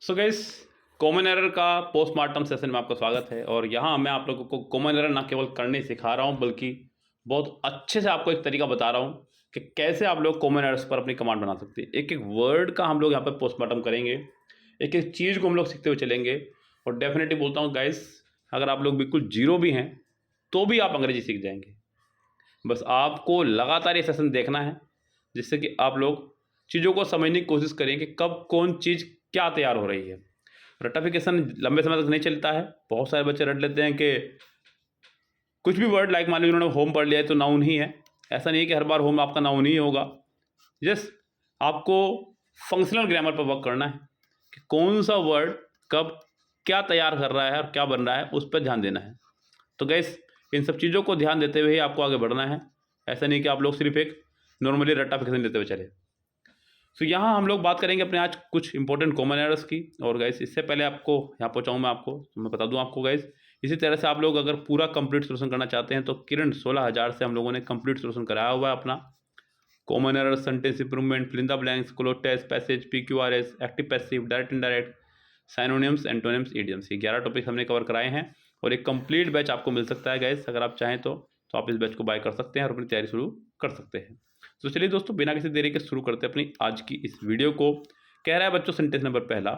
So guys, common error का postmortem session में आपका स्वागत है। और यहाँ मैं आप लोगों को कॉमन एरर ना केवल करने सिखा रहा हूँ, बल्कि बहुत अच्छे से आपको एक तरीका बता रहा हूँ कि कैसे आप लोग कॉमन एरर्स पर अपनी कमांड बना सकते हैं। एक एक वर्ड का हम लोग यहाँ पर पोस्टमार्टम करेंगे, एक एक चीज़ को हम लोग सीखते हुए चलेंगे। और डेफिनेटली बोलता हूँ गाइस, अगर आप लोग बिल्कुल जीरो भी हैं तो भी आप अंग्रेजी सीख जाएंगे। बस आपको लगातार ये सेशन देखना है, जिससे कि आप लोग चीज़ों को समझने की कोशिश करें कि कब कौन चीज़ क्या तैयार हो रही है। रट्टाफिकेशन लंबे समय तक नहीं चलता है। बहुत सारे बच्चे रट लेते हैं कि कुछ भी वर्ड, लाइक मान लीजिए उन्होंने होम पढ़ लिया है तो नाउन ही है। ऐसा नहीं है कि हर बार होम आपका नाउन ही होगा। यस, आपको फंक्शनल ग्रामर पर वर्क करना है कि कौन सा वर्ड कब क्या तैयार कर रहा है और क्या बन रहा है, उस पर ध्यान देना है। तो गैस, इन सब चीज़ों को ध्यान देते हुए ही आपको आगे बढ़ना है। ऐसा नहीं कि आप लोग सिर्फ एक नॉर्मली रट्टाफिकेशन लेते हुए चले। तो यहाँ हम लोग बात करेंगे अपने आज कुछ इंपॉर्टेंट कॉमन एरर्स की। और गाइस, इससे पहले आपको यहाँ पहुँचाऊँ मैं आपको, तो मैं बता दूँ आपको गाइस, इसी तरह से आप लोग अगर पूरा कंप्लीट सोल्यूशन करना चाहते हैं तो किरण 16,000 से हम लोगों ने कंप्लीट सोल्यूशन कराया हुआ है अपना। Common error, sentence improvement, fill in the blanks, cloze test, passage, PQRS, active passive, direct indirect, synonyms, antonyms, idioms, ये 11 टॉपिक हमने कवर कराए हैं। और एक कंप्लीट बैच आपको मिल सकता है गाइस, अगर आप चाहें तो आप इस बैच को बाय कर सकते हैं और अपनी तैयारी शुरू कर सकते हैं। तो चलिए दोस्तों, बिना किसी देरी के शुरू करते हैं अपनी आज की इस वीडियो को। कह रहा है बच्चों सेंटेंस नंबर पहला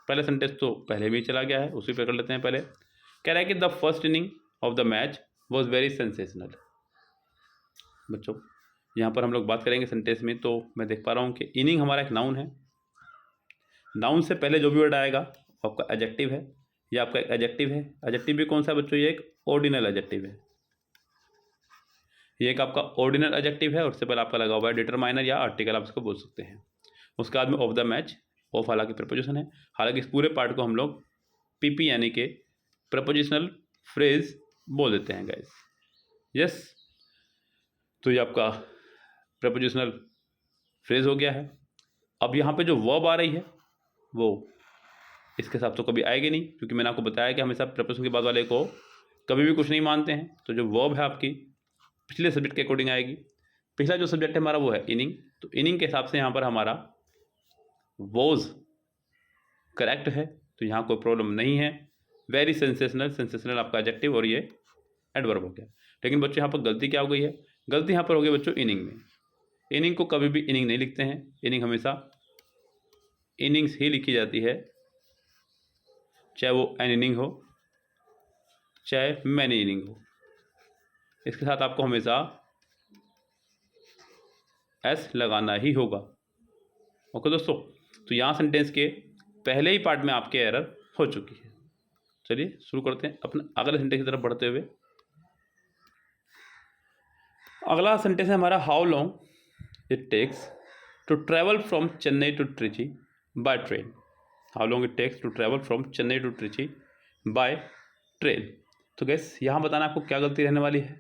सेंटेंस तो पहले भी चला गया है, उसी पे कर लेते हैं पहले। कह रहा है कि the first inning of the match was very sensational. बच्चों, यहाँ पर हम लोग बात करेंगे सेंटेंस में, तो मैं देख पा रहा हूँ कि इनिंग हमारा एक नाउन है। नाउन से पहले जो भी वर्ड आएगा वो आपका एडजेक्टिव है। ये आपका एक एडजेक्टिव है। एडजेक्टिव भी कौन सा है बच्चों? ये एक ऑर्डिनल एडजेक्टिव है। ये एक आपका ऑर्डिनल एडजेक्टिव है और उससे पहले आपका लगा हुआ है डिटरमाइनर या आर्टिकल, आप इसको बोल सकते हैं। उसके बाद में ऑफ द मैच, ऑफ हालांकि प्रपोजिशन है। हालांकि इस पूरे पार्ट को हम लोग PP यानी कि प्रपोजिशनल फ्रेज बोल देते हैं गाइस। यस, तो ये आपका प्रपोजिशनल फ्रेज हो गया है। अब यहाँ पे जो वर्ब आ रही है वो इसके साथ तो कभी आएगी नहीं, क्योंकि मैंने आपको बताया कि हमेशा प्रपोजिशन के बाद वाले को कभी भी कुछ नहीं मानते हैं। तो जो वर्ब है आपकी पिछले सब्जेक्ट के अकॉर्डिंग आएगी। पिछला जो सब्जेक्ट है हमारा वो है इनिंग, तो इनिंग के हिसाब से यहाँ पर हमारा वॉज करेक्ट है, तो यहाँ कोई प्रॉब्लम नहीं है। वेरी सेंसेशनल, सेंसेशनल आपका एडजेक्टिव और ये एडवर्ब हो गया। लेकिन बच्चों यहाँ पर गलती क्या हो गई है? गलती यहाँ पर हो गई बच्चों इनिंग में। इनिंग को कभी भी इनिंग नहीं लिखते हैं। इनिंग हमेशा इनिंग्स ही लिखी जाती है, चाहे वो एन इनिंग हो चाहे मैनी इनिंग हो। इसके साथ आपको हमेशा एस लगाना ही होगा। ओके दोस्तों, तो यहाँ सेंटेंस के पहले ही पार्ट में आपके एरर हो चुकी है। चलिए शुरू करते हैं अपने अगले सेंटेंस की तरफ बढ़ते हुए। अगला सेंटेंस है हमारा, how long it takes to travel from Chennai to Trichy by train. How long it takes to travel from Chennai to Trichy by train. तो गैस, यहाँ बताना आपको क्या गलती रहने वाली है।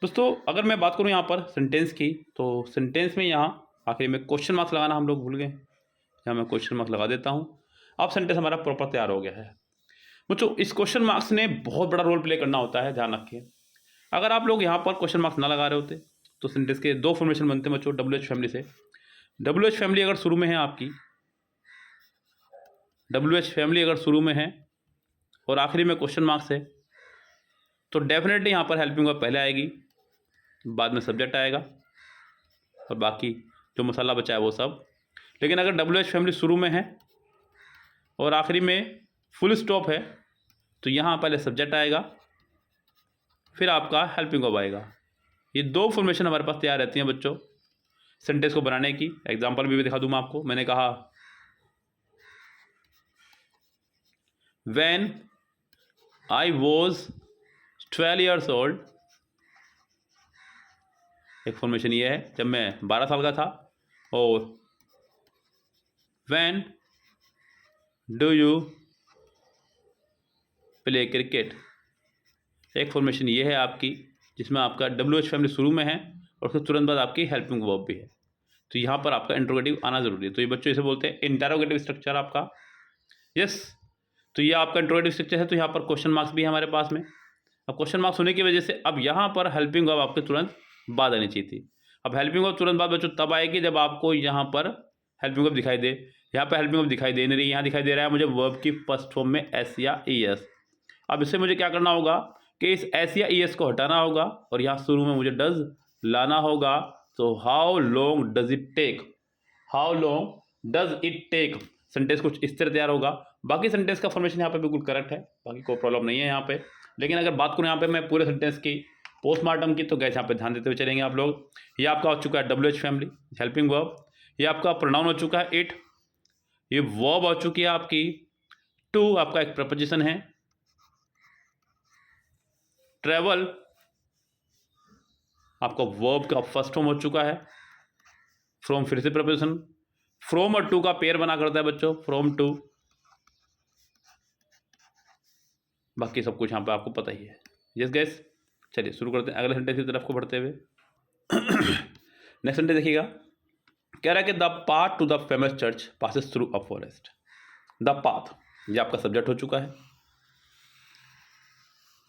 दोस्तों, अगर मैं बात करूँ यहाँ पर सेंटेंस की, तो सेंटेंस में यहाँ आखिर में क्वेश्चन मार्क्स लगाना हम लोग भूल गए। यहाँ मैं क्वेश्चन मार्क्स लगा देता हूँ। अब सेंटेंस हमारा प्रॉपर तैयार हो गया है। बच्चों, इस क्वेश्चन मार्क्स ने बहुत बड़ा रोल प्ले करना होता है, ध्यान रखिए। अगर आप लोग यहाँ पर क्वेश्चन मार्क्स ना लगा रहे होते तो सेंटेंस के दो फॉर्मेशन बनते हैं बच्चों, WH फैमिली से। WH फैमिली अगर शुरू में है आपकी, WH फैमिली अगर शुरू में है और आखिरी में क्वेश्चन मार्क्स है, तो डेफिनेटली यहाँ पर हेल्पिंग वर्ब पहले आएगी, बाद में सब्जेक्ट आएगा और बाकी जो मसाला बचा है वो सब। लेकिन अगर WH फैमिली शुरू में है और आखिरी में फुल स्टॉप है, तो यहाँ पहले सब्जेक्ट आएगा, फिर आपका हेल्पिंग वर्ब आएगा। ये दो फॉर्मेशन हमारे पास तैयार रहती हैं बच्चों सेंटेंस को बनाने की। एग्जांपल भी दिखा दूँ मैं आपको। मैंने कहा when I was 12 years old, एक फॉर्मेशन ये है जब मैं 12 साल का था। और when do you play cricket, एक फॉर्मेशन ये है आपकी जिसमें आपका WH फैमिली शुरू में है और फिर तुरंत बाद आपकी हेल्पिंग वर्ब भी है। तो यहाँ पर आपका इंट्रोगेटिव आना जरूरी है। तो ये बच्चों इसे बोलते हैं इंटरोगेटिव स्ट्रक्चर आपका। यस, तो ये आपका इंट्रोगेटिव स्ट्रक्चर है। तो यहाँ पर क्वेश्चन मार्क्स भी है हमारे पास में। अब क्वेश्चन मार्क्स होने की वजह से अब यहाँ पर हेल्पिंग वर्ब आपके तुरंत बाद आनी चाहिए थी। अब हेल्पिंग वर्ब तुरंत बाद बच्चों तब आएगी जब आपको यहाँ पर हेल्पिंग वर्ब दिखाई दे, यहाँ पे हेल्पिंग वर्ब दिखाई दे नहीं रही, यहाँ दिखाई दे रहा है मुझे वर्ब की फर्स्ट फॉर्म में एस या ई एस। अब इससे मुझे क्या करना होगा कि इस एस या ई एस को हटाना होगा और यहाँ शुरू में मुझे डज लाना होगा। तो how long does it take, how long does it take, sentence कुछ इस तरह तैयार होगा। बाकी सेंटेंस का फॉर्मेशन यहाँ पे बिल्कुल करेक्ट है, बाकी कोई प्रॉब्लम नहीं है यहाँ पे। लेकिन अगर बात करूँ यहाँ पे मैं पूरे सेंटेंस की पोस्टमार्टम की, तो गैस यहाँ पे ध्यान देते हुए चलेंगे आप लोग। ये आपका हो चुका है W H family helping verb, ये आपका प्रोनाउन हो चुका है इट, ये वर्ब हो चुकी है आपकी टू, आपका एक प्रपोजिशन है। ट्रेवल आपका वर्ब का फर्स्ट फॉर्म हो चुका है। फ्रॉम फिर से प्रपोजिशन, फ्रॉम और टू का पेयर बना करता है बच्चों, फ्रॉम टू। बाकी सब कुछ यहाँ पे आपको पता ही है। यस गैस, चलिए शुरू करते हैं अगले सेंटेंस की तरफ को बढ़ते हुए। नेक्स्ट सेंटेंस देखिएगा, कह रहा है कि the path to the famous church passes through a forest. The path, ये आपका सब्जेक्ट हो चुका है,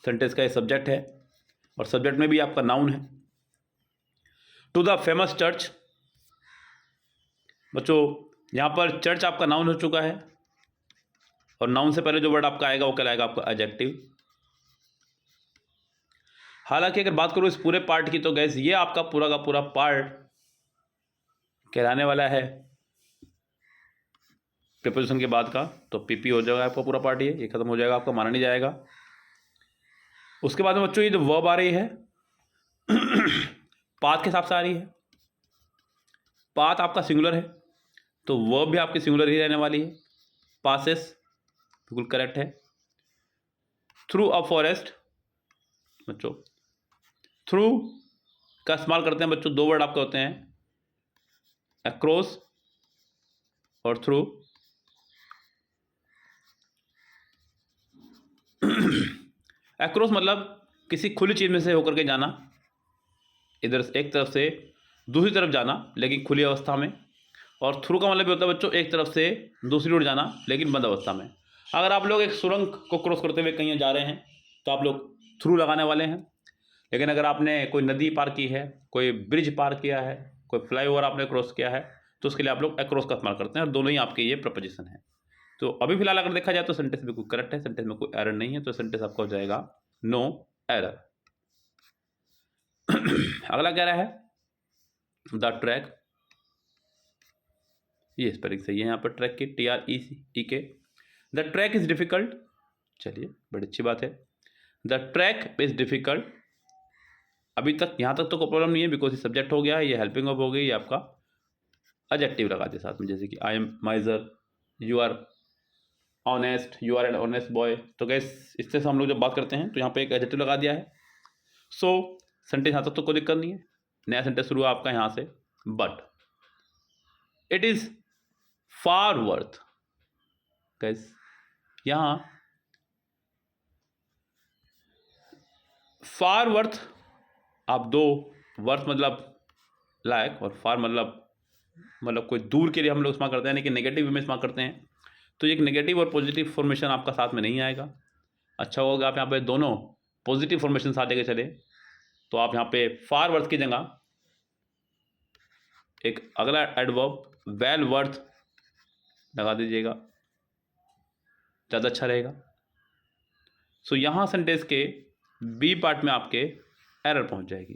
सेंटेंस का ये सब्जेक्ट है और सब्जेक्ट में भी आपका नाउन है। टू द फेमस चर्च, बच्चों यहाँ पर चर्च आपका नाउन हो चुका है और नाउन से पहले जो वर्ड आपका आएगा वो कहलाएगा आपका एडजेक्टिव। हालांकि अगर बात करूँ इस पूरे पार्ट की, तो गैस ये आपका पूरा का पूरा पार्ट कहलाने वाला है प्रीपोजिशन के बाद का, तो पीपी हो जाएगा आपका पूरा पार्ट, ये खत्म हो जाएगा, आपका माना नहीं जाएगा। उसके बाद में बच्चों ये जो वर्ब आ रही है पाथ के हिसाब से आ रही है। पाथ आपका सिंगुलर है तो वर्ब भी आपकी सिंगुलर ही रहने वाली है। पासेस बिल्कुल करेक्ट है। थ्रू अ फॉरेस्ट, बच्चों थ्रू का इस्तेमाल करते हैं बच्चों, दो वर्ड आपके होते हैं, अक्रॉस और थ्रू। अक्रॉस मतलब किसी खुली चीज़ में से होकर के जाना, इधर से एक तरफ से दूसरी तरफ जाना लेकिन खुली अवस्था में। और थ्रू का मतलब ये होता है बच्चों एक तरफ से दूसरी ओर जाना लेकिन बंद अवस्था में। अगर आप लोग एक सुरंग को क्रॉस करते हुए कहीं जा रहे हैं तो आप लोग थ्रू लगाने वाले हैं। लेकिन अगर आपने कोई नदी पार की है, कोई ब्रिज पार किया है, कोई फ्लाईओवर आपने क्रॉस किया है, तो उसके लिए आप लोग अक्रॉस का इस्तेमाल करते हैं और दोनों ही आपके ये प्रपोजिशन है। तो अभी फिलहाल अगर देखा जाए तो सेंटेंस बिल्कुल करेक्ट है, सेंटेंस में कोई एरर नहीं है, तो सेंटेंस आपका हो जाएगा नो एरर। अगला कह रहा है द ट्रैक, ये स्पेलिंग सही है यहाँ पर ट्रैक की, TREC। The track is difficult, चलिए बड़ी अच्छी बात है। द ट्रैक इज डिफिकल्ट, अभी तक यहाँ तक तो कोई प्रॉब्लम नहीं है बिकॉज ये सब्जेक्ट हो गया, ये हेल्पिंग वर्ब हो गई, ये आपका एडजेक्टिव लगा दिया साथ में, जैसे कि I am miser, you are honest, you are an honest boy. तो गैस इससे हम लोग जब बात करते हैं तो यहाँ पे एक एडजेक्टिव लगा दिया है। सो सेंटेंस यहाँ तक तो कोई दिक्कत नहीं है। नया सेंटेंस शुरू हुआ आपका यहाँ से, but it is far worth. Gas यहाँ फार वर्थ, आप दो वर्थ मतलब लायक और फार मतलब कोई दूर के लिए हम लोग इस्तेमाल करते हैं, यानी कि नेगेटिव में इस्तेमाल करते हैं। तो एक नेगेटिव और पॉजिटिव फॉर्मेशन आपका साथ में नहीं आएगा। अच्छा होगा आप यहाँ पे दोनों पॉजिटिव फॉर्मेशन साथ लेके चले, तो आप यहाँ पे फार वर्थ की जगह एक अगला एडवर्ब वेल वर्थ लगा दीजिएगा, ज़्यादा अच्छा रहेगा। सो यहाँ सेंटेंस के बी पार्ट में आपके एरर पहुंच जाएगी।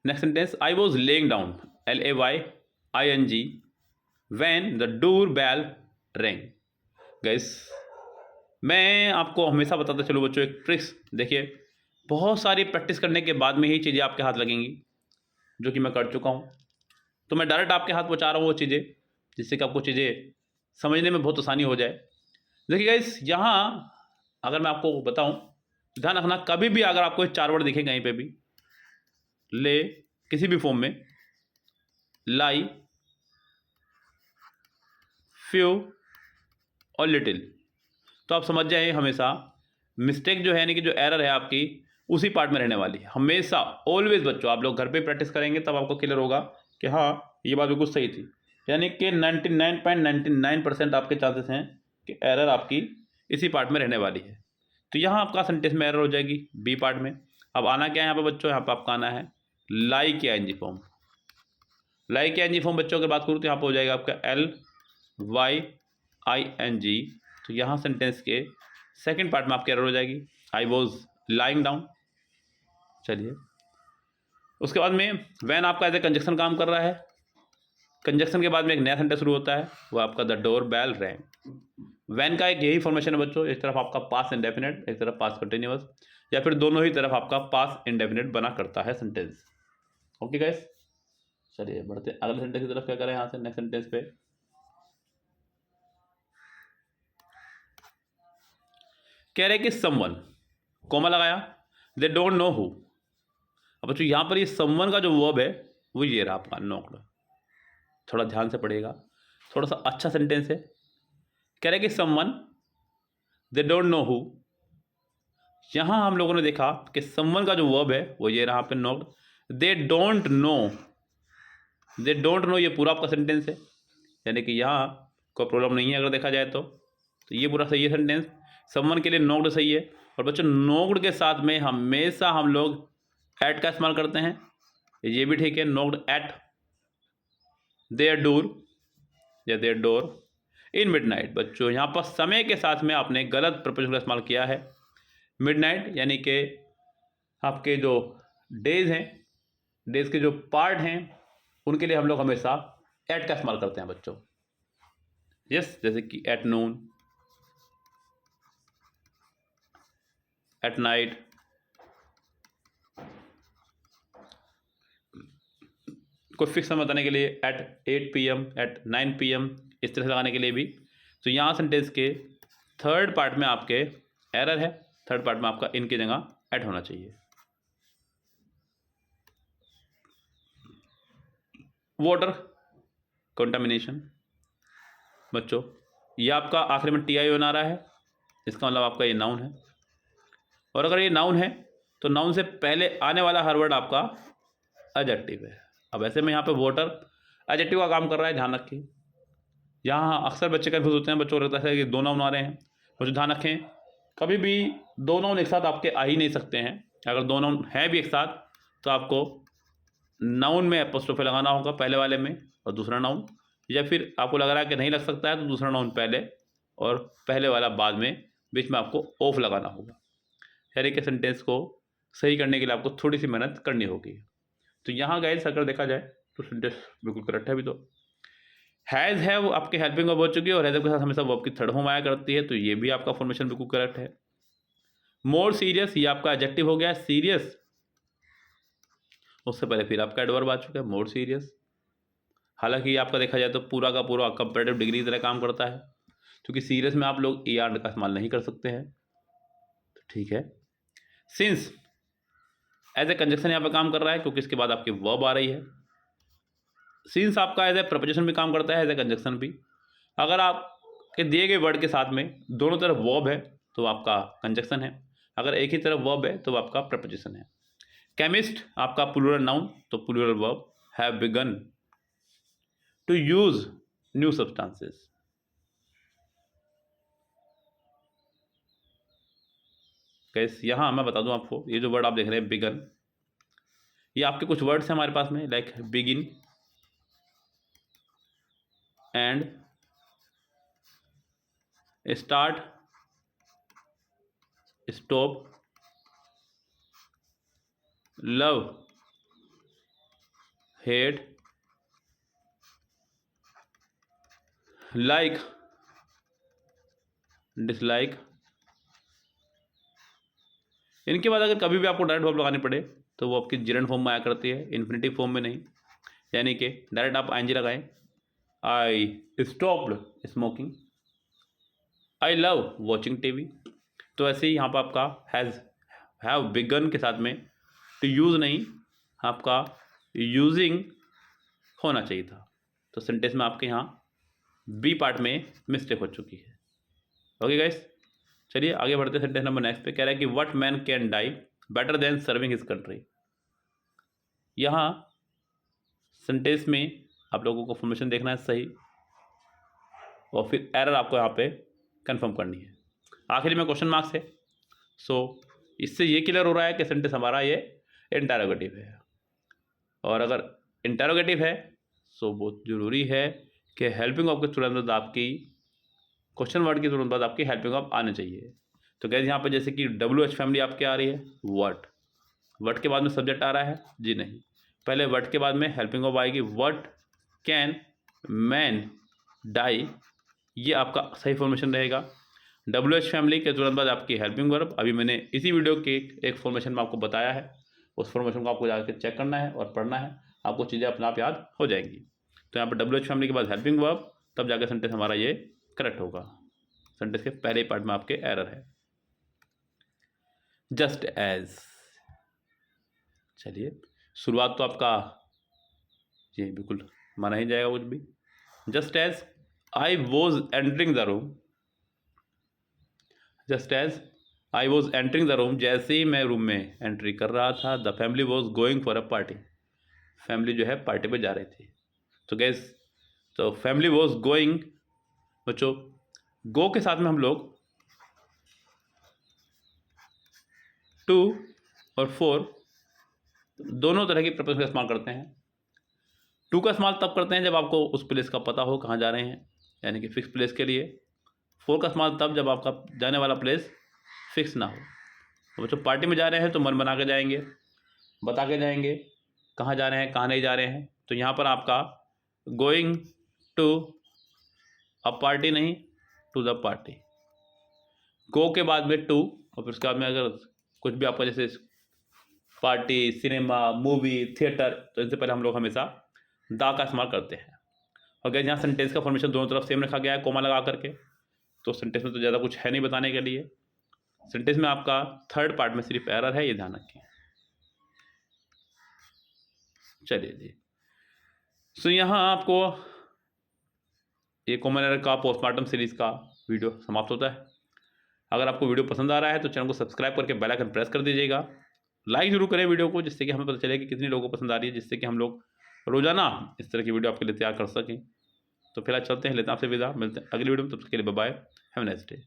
Next sentence, I was laying down, LAYING when the door bell ring. Guys मैं आपको हमेशा बताता चलूँ बच्चों एक ट्रिक्स, देखिए बहुत सारी प्रैक्टिस करने के बाद में ही चीज़ें आपके हाथ लगेंगी, जो कि मैं कर चुका हूँ। तो मैं डायरेक्ट आपके हाथ पहुँचा रहा हूँ वो चीज़ें, जिससे कि आपको चीज़ें समझने में बहुत आसानी हो जाए। देखिए गाइस यहाँ अगर मैं आपको बताऊँ, ध्यान रखना कभी भी अगर आपको 4 वर्ड दिखे कहीं पे भी, ले किसी भी फॉर्म में, लाई, फ्यू और लिटिल, तो आप समझ जाए हमेशा मिस्टेक जो है यानी कि जो एरर है आपकी उसी पार्ट में रहने वाली है हमेशा। ऑलवेज बच्चों आप लोग घर पे प्रैक्टिस करेंगे तब आपको क्लियर होगा कि हाँ ये बात बिल्कुल सही थी, यानी कि 99.99% आपके चांसेस हैं कि एरर आपकी इसी पार्ट में रहने वाली है। तो यहाँ आपका सेंटेंस में एरर हो जाएगी बी पार्ट में। अब आना क्या है यहाँ पे बच्चों, यहाँ पे आपका आना है लाइक या एनजी फॉर्म। लाइक या एनजी फॉर्म बच्चों की बात करूँ तो यहाँ पर हो जाएगा आपका LYING। तो यहाँ सेंटेंस के सेकंड पार्ट में आपकी एरर हो जाएगी, आई वॉज लाइंग डाउन। चलिए, उसके बाद में वैन आपका एज ए कंजक्शन काम कर रहा है। कंजक्शन के बाद में एक नया सेंटेंस शुरू होता है, वो आपका the door bell rang. When का एक यही फॉर्मेशन है बच्चों, एक तरफ आपका पास्ट इंडेफिनिट, एक तरफ पास्ट कंटिन्यूअस, या फिर दोनों ही तरफ आपका पास्ट इंडेफिनिट बना करता है सेंटेंस। ओके गाइस, चलिए बढ़ते अगले सेंटेंस की तरफ। क्या करें यहाँ से नेक्स्ट सेंटेंस पे, कह रहे कि समवन, कोमा लगाया, दे डोंट नो हु। अब बच्चों यहाँ पर ये समवन का जो वर्ब है वो ये रहा आपका नॉक्ड। थोड़ा ध्यान से पढ़िएगा, थोड़ा सा अच्छा सेंटेंस है। कह रहे कि someone they don't know who. यहाँ हम लोगों ने देखा कि समवन का जो वर्ब है वो ये रहा पे knocked. They don't know, they don't know ये पूरा आपका सेंटेंस है, यानी कि यहाँ कोई प्रॉब्लम नहीं है अगर देखा जाए तो ये पूरा सही है सेंटेंस। समवन के लिए नॉक्ड सही है। और बच्चों नॉक्ड के साथ में हमेशा हम लोग एट का इस्तेमाल करते हैं, ये भी ठीक है, नॉक्ड एट देयर डोर या देयर डोर इन मिडनाइट। बच्चों यहाँ पर समय के साथ में आपने गलत प्रपोजन का इस्तेमाल किया है। मिडनाइट यानी कि आपके जो डेज हैं, डेज के जो पार्ट हैं, उनके लिए हम लोग हमेशा एट का इस्तेमाल करते हैं बच्चों। यस, जैसे कि एट नून, एट नाइट, कोई फिक्स समय बताने के लिए एट 8 PM, एट 9 PM, इस तरह से लगाने के लिए भी। तो यहाँ सेंटेंस के थर्ड पार्ट में आपके एरर है, थर्ड पार्ट में आपका इनकी जगह एट होना चाहिए। वाटर कंटामिनेशन, बच्चों ये आपका आखिर में TI बना रहा है, इसका मतलब आपका ये नाउन है। और अगर ये नाउन है तो नाउन से पहले आने वाला हर वर्ड आपका एडजेक्टिव है। अब ऐसे में यहाँ पे वाटर एडजेक्टिव का काम कर रहा है, ध्यान रखिए। यहाँ अक्सर बच्चे कंफ्यूज होते हैं, बच्चों को लगता है कि दो नाउन आ रहे हैं। मुझे ध्यान रखें, कभी भी दो नाउन एक साथ आपके आ ही नहीं सकते हैं। अगर दो नाउन हैं भी एक साथ तो आपको नाउन में एपोस्ट्रोफी लगाना होगा पहले वाले में और दूसरा नाउन, या फिर आपको लग रहा है कि नहीं लग सकता है तो दूसरा नाउन पहले और पहले वाला बाद में, बीच में आपको ऑफ लगाना होगा। यानी कि सेंटेंस को सही करने के लिए आपको थोड़ी सी मेहनत करनी होगी। तो यहाँ गाइस अगर देखा जाए तो सेंटेंस बिल्कुल करेक्ट है। अभी तो हैज़ है वो आपके हेल्पिंग वर्ब हो चुकी है और हैज़ के साथ हमेशा वर्ब की थर्ड फॉर्म आया करती है, तो ये भी आपका फॉर्मेशन बिल्कुल करेक्ट है। मोर सीरियस, ये आपका एडजेक्टिव हो गया सीरियस, उससे पहले फिर आपका एडवर्ब आ चुका है मोर सीरियस। हालांकि आपका देखा जाए तो पूरा का पूरा कंपैरेटिव डिग्री की तरह काम करता है, क्योंकि सीरियस में आप लोग ER का इस्तेमाल नहीं कर सकते हैं, तो ठीक है। सिंस एज ए कंजक्शन यहाँ पे काम कर रहा है, क्योंकि इसके बाद आपकी वर्ब आ रही है। सिंस आपका एज ए प्रपोजिशन भी काम करता है, एज ए कंजक्शन भी। अगर आपके दिए गए वर्ड के साथ में दोनों तरफ वर्ब है तो आपका कंजक्शन है, अगर एक ही तरफ वर्ब है तो आपका प्रपोजिशन है। केमिस्ट आपका प्लूरल नाउन, तो plural verb, have begun to use new substances. कैसे, यहाँ मैं बता दूं आपको, ये जो वर्ड आप देख रहे हैं बिगन, ये आपके कुछ वर्ड्स हैं हमारे पास में, like begin and start, stop, love, hate, like, dislike. इनके बाद अगर कभी भी आपको डायरेक्ट वर्ब लगानी पड़े तो वो आपकी जिरेंड फॉर्म में आया करती है, इन्फिनेटिव फॉर्म में नहीं। यानी कि डायरेक्ट आप ING लगाएं, I stopped smoking, I love watching TV। तो ऐसे ही यहाँ पर आपका हैव बिगन के साथ में टू यूज़ नहीं, आपका यूजिंग होना चाहिए था। तो सेंटेंस में आपके यहाँ बी पार्ट में मिस्टेक हो चुकी है। ओके गाइस, चलिए आगे बढ़ते सेंटेंस नंबर नेक्स्ट पे। कह रहा है कि what man can die better than serving his country. यहाँ सेंटेंस में आप लोगों को फॉर्मेशन देखना है सही, और फिर एरर आपको यहाँ पे कंफर्म करनी है। आखिरी में क्वेश्चन मार्क्स है, सो इससे ये क्लियर हो रहा है कि सेंटेंस हमारा ये इंटरोगेटिव है। और अगर इंटेरोगेटिव है तो बहुत ज़रूरी है कि हेल्पिंग वर्ब के तुरंत बाद आपकी क्वेश्चन वर्ड के तुरंत बाद आपकी हेल्पिंग वर्ब आने चाहिए। तो गैस यहाँ पर जैसे कि WH फैमिली आपके आ रही है, वट के बाद में सब्जेक्ट आ रहा है जी नहीं, पहले वट के बाद में हेल्पिंग वर्ब आएगी। वट कैन मैन डाई, ये आपका सही फॉर्मेशन रहेगा। WH फैमिली के तुरंत बाद आपकी हेल्पिंग वर्ब, अभी मैंने इसी वीडियो के एक फॉर्मेशन में आपको बताया है, उस फॉर्मेशन को आपको जाकर चेक करना है और पढ़ना है, आपको चीज़ें अपने आप याद हो जाएंगी। तो यहाँ पर WH फैमिली के बाद हेल्पिंग वर्ब, तब जाकर सेंटेंस हमारा ये करेक्ट होगा। सेंटेंस के पहले पार्ट में आपके एरर है। जस्ट एज, चलिए शुरुआत तो आपका जी बिल्कुल माना ही जाएगा कुछ भी। Just as I was entering the room, just as I was entering the room, जैसे ही मैं रूम में एंट्री कर रहा था, the family was going for a party, family जो है पार्टी पे जा रही थी। तो गैस तो फैमिली वॉज गोइंग, बच्चों गो के साथ में हम लोग टू और फॉर दोनों तरह की प्रपोजिशन का इस्तेमाल करते हैं। टू का इस्तेमाल तब करते हैं जब आपको उस प्लेस का पता हो कहाँ जा रहे हैं, यानी कि फिक्स प्लेस के लिए। फोर का इस्तेमाल तब जब आपका जाने वाला प्लेस फिक्स ना हो। तो बच्चों पार्टी में जा रहे हैं तो मन बना के जाएंगे, बता के जाएंगे कहाँ जा रहे हैं कहाँ नहीं जा रहे हैं। तो यहाँ पर आपका गोइंग टू अ पार्टी नहीं, टू द पार्टी। गो के बाद में टू और फिर उसके बाद में अगर कुछ भी आपका जैसे पार्टी, सिनेमा, मूवी, थिएटर, तो इससे पहले हम लोग हमेशा दा का इस्तेमाल करते हैं। और अगर यहाँ सेंटेंस का फॉर्मेशन दोनों तरफ सेम रखा गया है कोमा लगा करके, तो सेंटेंस में तो ज़्यादा कुछ है नहीं बताने के लिए। सेंटेंस में आपका थर्ड पार्ट में सिर्फ एरर है, ये ध्यान रखें। चलिए जी, सो यहाँ आपको ये कॉमन एरर का पोस्टमार्टम सीरीज़ का वीडियो समाप्त होता है। अगर आपको वीडियो पसंद आ रहा है तो चैनल को सब्सक्राइब करके बेल आइकन प्रेस कर दीजिएगा। लाइक जरूर करें वीडियो को, जिससे कि हमें पता चले कि कितनी लोगों को पसंद आ रही है, जिससे कि हम लोग रोजाना इस तरह की वीडियो आपके लिए तैयार कर सकें। तो फिलहाल चलते हैं, लेते हैं आपसे विदा, मिलते हैं अगली वीडियो में, तब तक के लिए bye bye, have a nice day.